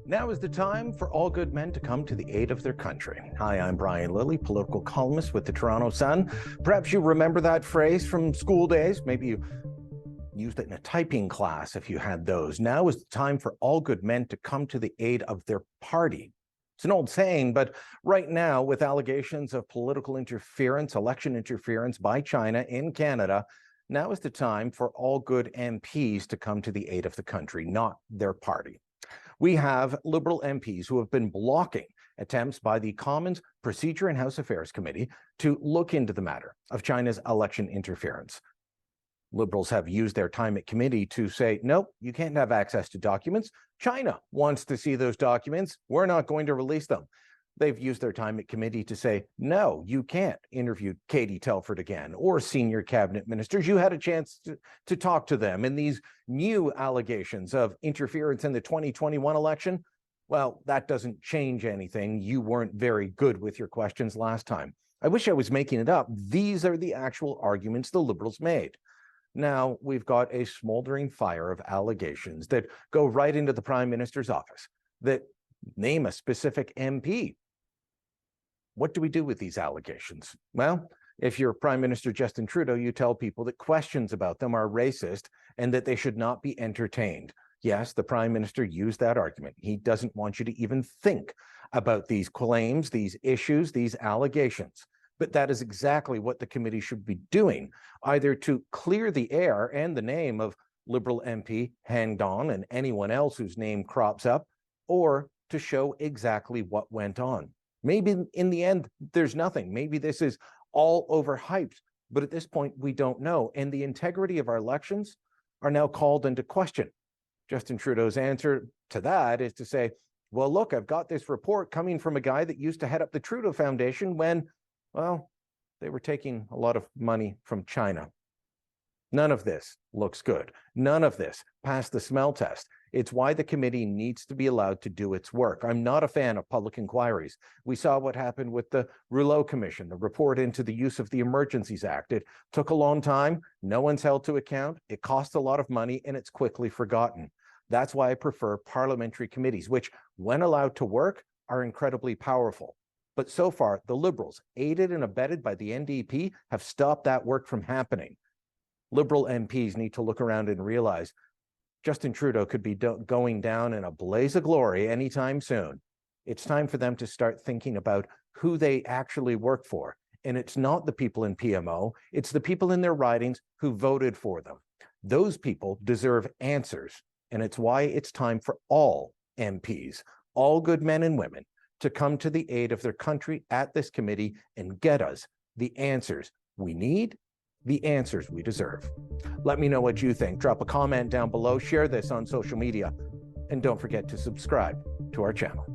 Now is the time for all good men to come to the aid of their country. Hi, I'm Brian Lilley, political columnist with the Toronto Sun. Perhaps you remember that phrase from school days. Maybe you used it in a typing class if you had those. Now is the time for all good men to come to the aid of their party. It's an old saying, but right now, with allegations of political interference, election interference by China in Canada, now is the time for all good MPs to come to the aid of the country, not their party. We have Liberal MPs who have been blocking attempts by the Commons Procedure and House Affairs Committee to look into the matter of China's election interference. Liberals have used their time at committee to say, nope, you can't have access to documents. China wants to see those documents. We're not going to release them. They've used their time at committee to say, no, you can't interview Katie Telford again or senior cabinet ministers. You had a chance to talk to them. And these new allegations of interference in the 2021 election, well, that doesn't change anything. You weren't very good with your questions last time. I wish I was making it up. These are the actual arguments the Liberals made. Now we've got a smoldering fire of allegations that go right into the Prime Minister's office that name a specific MP. What do we do with these allegations? Well, if you're Prime Minister Justin Trudeau, you tell people that questions about them are racist and that they should not be entertained. Yes, the Prime Minister used that argument. He doesn't want you to even think about these claims, these issues, these allegations. But that is exactly what the committee should be doing, either to clear the air and the name of Liberal MP Han Dong and anyone else whose name crops up, or to show exactly what went on. Maybe in the end, there's nothing. Maybe this is all overhyped, but at this point, we don't know. And the integrity of our elections are now called into question. Justin Trudeau's answer to that is to say, well, look, I've got this report coming from a guy that used to head up the Trudeau Foundation when, well, they were taking a lot of money from China. None of this looks good. None of this passed the smell test. It's why the committee needs to be allowed to do its work. I'm not a fan of public inquiries. We saw what happened with the Rouleau Commission, the report into the use of the Emergencies Act. It took a long time. No one's held to account. It costs a lot of money, and it's quickly forgotten. That's why I prefer parliamentary committees, which, when allowed to work, are incredibly powerful. But so far, the Liberals, aided and abetted by the NDP, have stopped that work from happening. Liberal MPs need to look around and realize Justin Trudeau could be going down in a blaze of glory anytime soon. It's time for them to start thinking about who they actually work for. And it's not the people in PMO, it's the people in their ridings who voted for them. Those people deserve answers. And it's why it's time for all MPs, all good men and women, to come to the aid of their country at this committee and get us the answers we need, the answers we deserve. Let me know what you think. Drop a comment down below, share this on social media, and don't forget to subscribe to our channel.